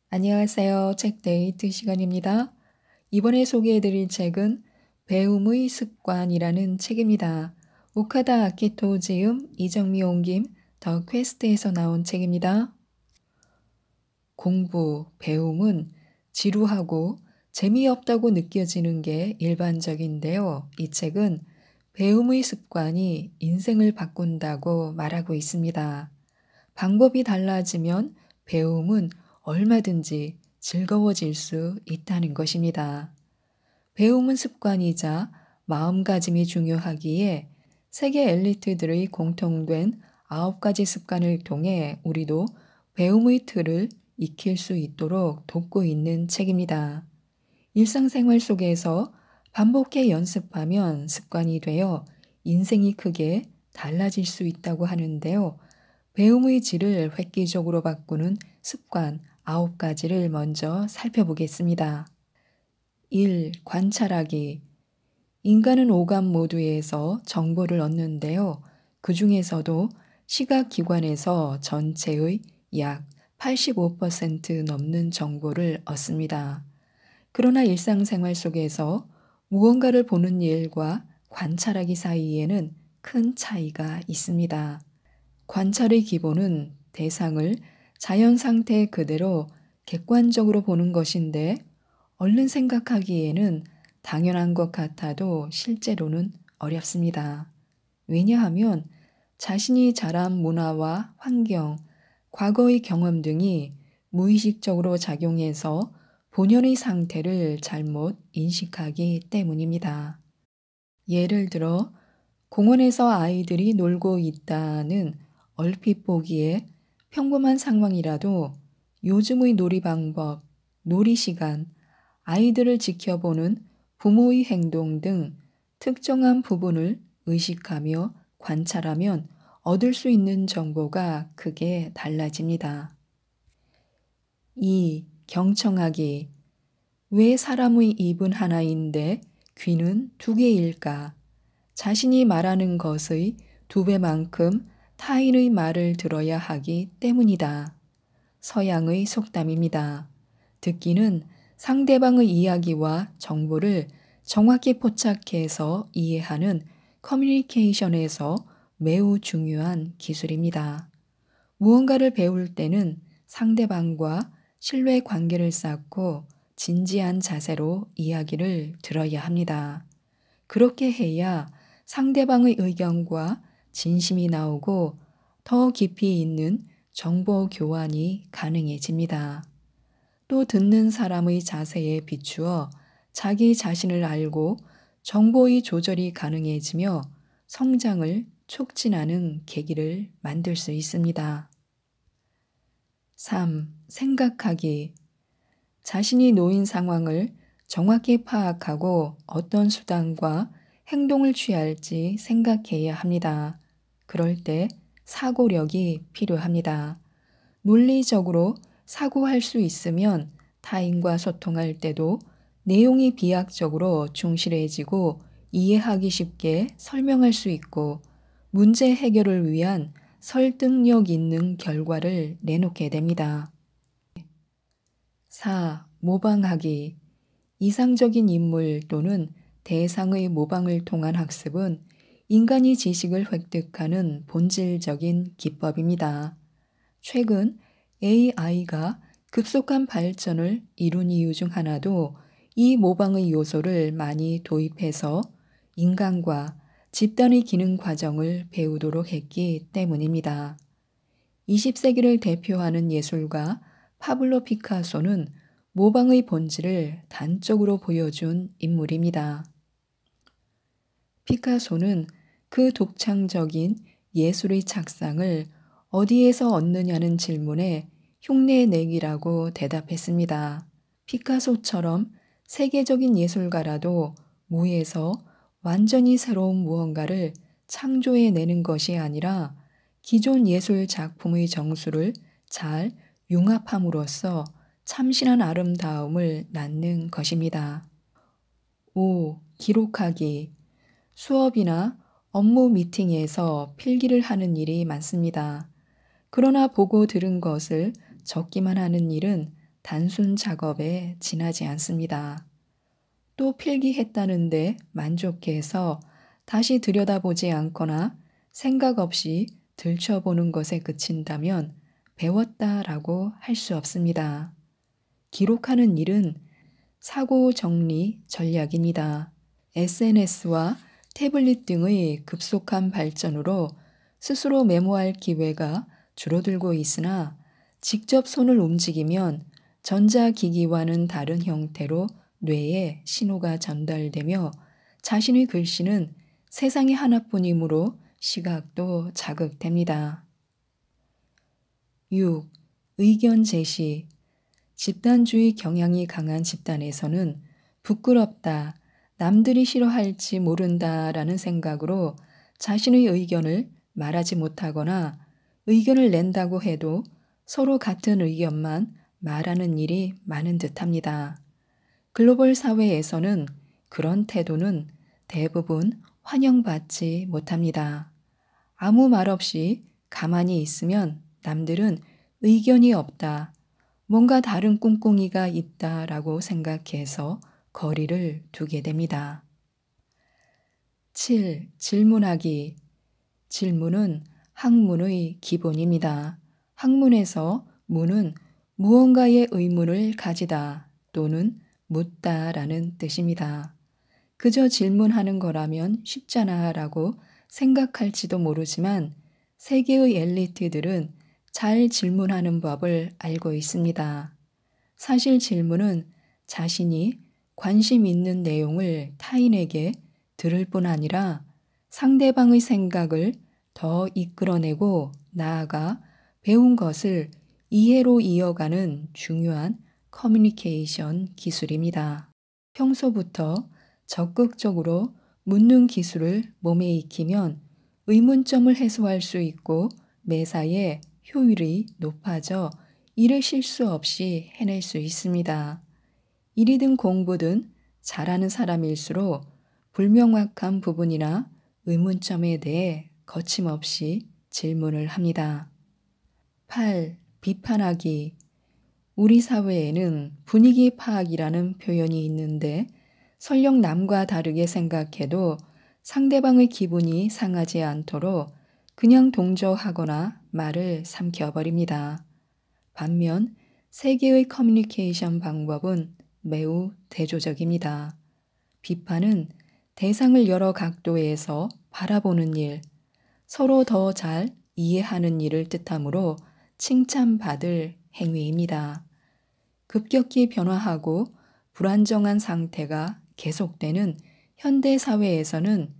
안녕하세요. 책 데이트 시간입니다. 이번에 소개해드릴 책은 배움의 습관이라는 책입니다. 오카다 아키토 지음, 이정미 옮김, 더 퀘스트에서 나온 책입니다. 공부, 배움은 지루하고 재미없다고 느껴지는 게 일반적인데요. 이 책은 배움의 습관이 인생을 바꾼다고 말하고 있습니다. 방법이 달라지면 배움은 얼마든지 즐거워질 수 있다는 것입니다. 배움은 습관이자 마음가짐이 중요하기에 세계 엘리트들의 공통된 9가지 습관을 통해 우리도 배움의 틀을 익힐 수 있도록 돕고 있는 책입니다. 일상생활 속에서 반복해 연습하면 습관이 되어 인생이 크게 달라질 수 있다고 하는데요. 배움의 질을 획기적으로 바꾸는 습관 9가지를 먼저 살펴보겠습니다. 1. 관찰하기. 인간은 오감 모두에서 정보를 얻는데요. 그 중에서도 시각기관에서 전체의 약 85% 넘는 정보를 얻습니다. 그러나 일상생활 속에서 무언가를 보는 일과 관찰하기 사이에는 큰 차이가 있습니다. 관찰의 기본은 대상을 자연 상태 그대로 객관적으로 보는 것인데 얼른 생각하기에는 당연한 것 같아도 실제로는 어렵습니다. 왜냐하면 자신이 자란 문화와 환경, 과거의 경험 등이 무의식적으로 작용해서 본연의 상태를 잘못 인식하기 때문입니다. 예를 들어 공원에서 아이들이 놀고 있다는 얼핏 보기에 평범한 상황이라도 요즘의 놀이 방법, 놀이 시간, 아이들을 지켜보는 부모의 행동 등 특정한 부분을 의식하며 관찰하면 얻을 수 있는 정보가 크게 달라집니다. 2. 경청하기. 왜 사람의 입은 하나인데 귀는 2개일까? 자신이 말하는 것의 2배만큼 타인의 말을 들어야 하기 때문이다. 서양의 속담입니다. 듣기는 상대방의 이야기와 정보를 정확히 포착해서 이해하는 커뮤니케이션에서 매우 중요한 기술입니다. 무언가를 배울 때는 상대방과 신뢰 관계를 쌓고 진지한 자세로 이야기를 들어야 합니다. 그렇게 해야 상대방의 의견과 진심이 나오고 더 깊이 있는 정보 교환이 가능해집니다. 또 듣는 사람의 자세에 비추어 자기 자신을 알고 정보의 조절이 가능해지며 성장을 촉진하는 계기를 만들 수 있습니다. 3. 생각하기. 자신이 놓인 상황을 정확히 파악하고 어떤 수단과 행동을 취할지 생각해야 합니다. 그럴 때 사고력이 필요합니다. 논리적으로 사고할 수 있으면 타인과 소통할 때도 내용이 비약적으로 충실해지고 이해하기 쉽게 설명할 수 있고 문제 해결을 위한 설득력 있는 결과를 내놓게 됩니다. 4. 모방하기. 이상적인 인물 또는 대상의 모방을 통한 학습은 인간이 지식을 획득하는 본질적인 기법입니다. 최근 AI가 급속한 발전을 이룬 이유 중 하나도 이 모방의 요소를 많이 도입해서 인간과 집단의 기능 과정을 배우도록 했기 때문입니다. 20세기를 대표하는 예술가 파블로 피카소는 모방의 본질을 단적으로 보여준 인물입니다. 피카소는 그 독창적인 예술의 착상을 어디에서 얻느냐는 질문에 흉내내기라고 대답했습니다. 피카소처럼 세계적인 예술가라도 무에서 완전히 새로운 무언가를 창조해내는 것이 아니라 기존 예술 작품의 정수를 잘 융합함으로써 참신한 아름다움을 낳는 것입니다. 5. 기록하기. 수업이나 업무 미팅에서 필기를 하는 일이 많습니다. 그러나 보고 들은 것을 적기만 하는 일은 단순 작업에 지나지 않습니다. 또 필기했다는데 만족해서 다시 들여다보지 않거나 생각 없이 들춰보는 것에 그친다면 배웠다라고 할 수 없습니다. 기록하는 일은 사고 정리 전략입니다. SNS와 태블릿 등의 급속한 발전으로 스스로 메모할 기회가 줄어들고 있으나 직접 손을 움직이면 전자기기와는 다른 형태로 뇌에 신호가 전달되며 자신의 글씨는 세상에 하나뿐이므로 시각도 자극됩니다. 6. 의견 제시. 집단주의 경향이 강한 집단에서는 부끄럽다, 남들이 싫어할지 모른다라는 생각으로 자신의 의견을 말하지 못하거나 의견을 낸다고 해도 서로 같은 의견만 말하는 일이 많은 듯합니다. 글로벌 사회에서는 그런 태도는 대부분 환영받지 못합니다. 아무 말 없이 가만히 있으면 남들은 의견이 없다, 뭔가 다른 꿍꿍이가 있다라고 생각해서 거리를 두게 됩니다. 7. 질문하기. 질문은 학문의 기본입니다. 학문에서 문은 무언가의 의문을 가지다 또는 묻다라는 뜻입니다. 그저 질문하는 거라면 쉽잖아 라고 생각할지도 모르지만 세계의 엘리트들은 잘 질문하는 법을 알고 있습니다. 사실 질문은 자신이 관심 있는 내용을 타인에게 들을 뿐 아니라 상대방의 생각을 더 이끌어내고 나아가 배운 것을 이해로 이어가는 중요한 커뮤니케이션 기술입니다. 평소부터 적극적으로 묻는 기술을 몸에 익히면 의문점을 해소할 수 있고 매사에 효율이 높아져 일을 실수 없이 해낼 수 있습니다. 일이든 공부든 잘하는 사람일수록 불명확한 부분이나 의문점에 대해 거침없이 질문을 합니다. 8. 비판하기. 우리 사회에는 분위기 파악이라는 표현이 있는데 설령 남과 다르게 생각해도 상대방의 기분이 상하지 않도록 그냥 동조하거나 말을 삼켜버립니다. 반면 세계의 커뮤니케이션 방법은 매우 대조적입니다. 비판은 대상을 여러 각도에서 바라보는 일, 서로 더 잘 이해하는 일을 뜻하므로 칭찬받을 행위입니다. 급격히 변화하고 불안정한 상태가 계속되는 현대 사회에서는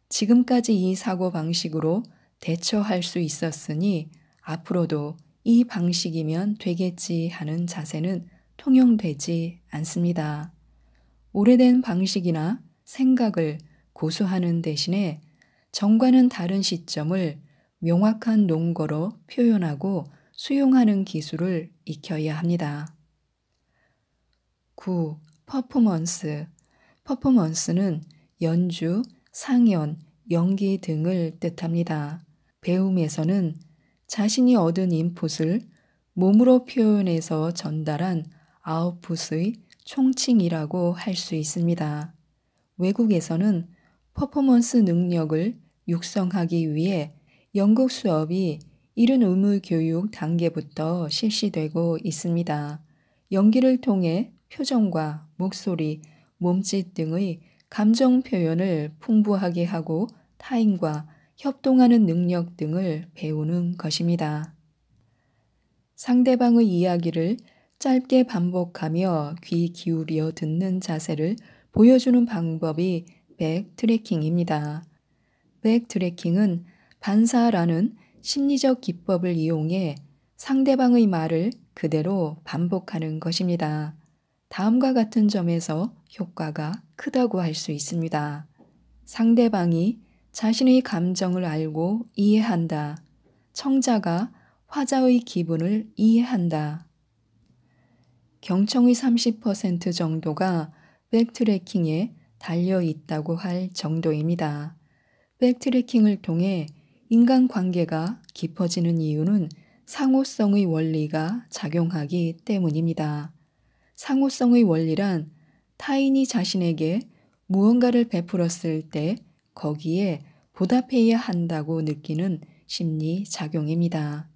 지금까지 이 사고방식으로 대처할 수 있었으니 앞으로도 이 방식이면 되겠지 하는 자세는 통용되지 않습니다. 오래된 방식이나 생각을 고수하는 대신에 정과는 다른 시점을 명확한 논거로 표현하고 수용하는 기술을 익혀야 합니다. 9. 퍼포먼스. 퍼포먼스는 연주, 상연, 연기 등을 뜻합니다. 배움에서는 자신이 얻은 인풋을 몸으로 표현해서 전달한 아웃풋의 총칭이라고 할 수 있습니다. 외국에서는 퍼포먼스 능력을 육성하기 위해 연극 수업이 이른 의무 교육 단계부터 실시되고 있습니다. 연기를 통해 표정과 목소리, 몸짓 등의 감정 표현을 풍부하게 하고 타인과 협동하는 능력 등을 배우는 것입니다. 상대방의 이야기를 짧게 반복하며 귀 기울여 듣는 자세를 보여주는 방법이 백트래킹입니다. 백트래킹은 반사라는 심리적 기법을 이용해 상대방의 말을 그대로 반복하는 것입니다. 다음과 같은 점에서 효과가 크다고 할 수 있습니다. 상대방이 자신의 감정을 알고 이해한다. 청자가 화자의 기분을 이해한다. 경청의 30% 정도가 백트래킹에 달려 있다고 할 정도입니다. 백트래킹을 통해 인간관계가 깊어지는 이유는 상호성의 원리가 작용하기 때문입니다. 상호성의 원리란 타인이 자신에게 무언가를 베풀었을 때 거기에 보답해야 한다고 느끼는 심리 작용입니다.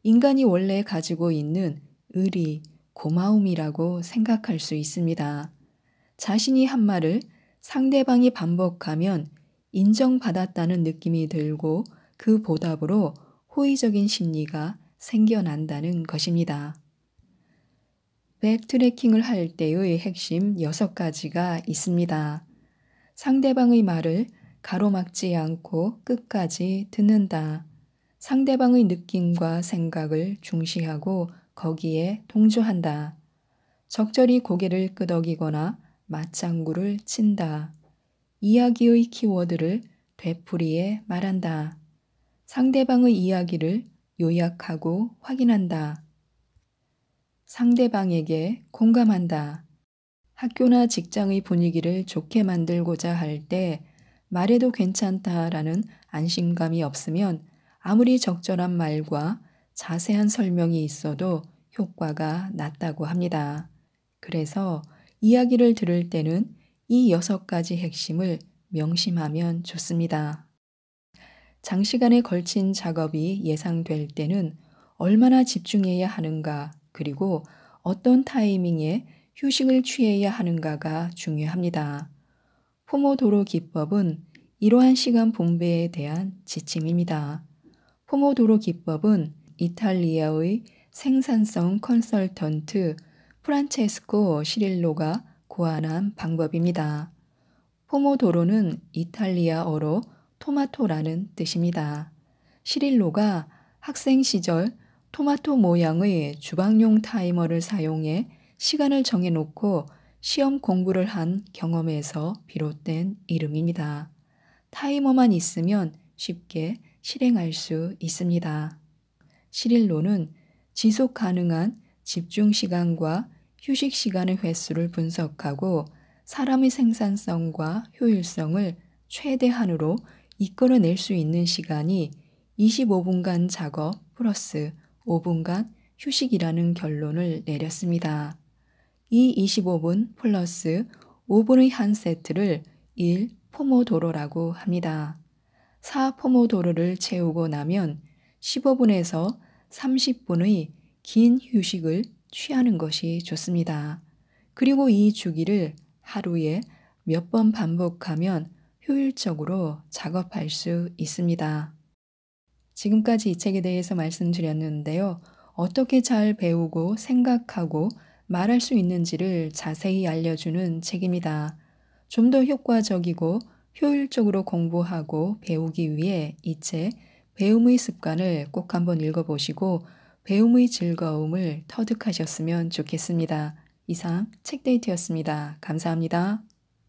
인간이 원래 가지고 있는 의리, 고마움이라고 생각할 수 있습니다. 자신이 한 말을 상대방이 반복하면 인정받았다는 느낌이 들고 그 보답으로 호의적인 심리가 생겨난다는 것입니다. 백트래킹을 할 때의 핵심 6가지가 있습니다. 상대방의 말을 가로막지 않고 끝까지 듣는다. 상대방의 느낌과 생각을 중시하고 거기에 동조한다. 적절히 고개를 끄덕이거나 맞장구를 친다. 이야기의 키워드를 되풀이해 말한다. 상대방의 이야기를 요약하고 확인한다. 상대방에게 공감한다. 학교나 직장의 분위기를 좋게 만들고자 할 때 말해도 괜찮다라는 안심감이 없으면 아무리 적절한 말과 자세한 설명이 있어도 효과가 낮다고 합니다. 그래서 이야기를 들을 때는 이 6가지 핵심을 명심하면 좋습니다. 장시간에 걸친 작업이 예상될 때는 얼마나 집중해야 하는가, 그리고 어떤 타이밍에 휴식을 취해야 하는가가 중요합니다. 포모도로 기법은 이러한 시간 분배에 대한 지침입니다. 포모도로 기법은 이탈리아의 생산성 컨설턴트 프란체스코 시릴로가 고안한 방법입니다. 포모도로는 이탈리아어로 토마토라는 뜻입니다. 시릴로가 학생 시절 토마토 모양의 주방용 타이머를 사용해 시간을 정해놓고 시험 공부를 한 경험에서 비롯된 이름입니다. 타이머만 있으면 쉽게 실행할 수 있습니다. 시릴로는 지속 가능한 집중 시간과 휴식 시간의 횟수를 분석하고 사람의 생산성과 효율성을 최대한으로 이끌어낼 수 있는 시간이 25분간 작업 플러스 5분간 휴식이라는 결론을 내렸습니다. 이 25분 플러스 5분의 한 세트를 1포모도로라고 합니다. 4포모도로를 채우고 나면 15분에서 30분의 긴 휴식을 취하는 것이 좋습니다. 그리고 이 주기를 하루에 몇 번 반복하면 효율적으로 작업할 수 있습니다. 지금까지 이 책에 대해서 말씀드렸는데요. 어떻게 잘 배우고 생각하고 말할 수 있는지를 자세히 알려주는 책입니다. 좀 더 효과적이고 효율적으로 공부하고 배우기 위해 이 책 배움의 습관을 꼭 한번 읽어보시고 배움의 즐거움을 터득하셨으면 좋겠습니다. 이상 책데이트였습니다. 감사합니다.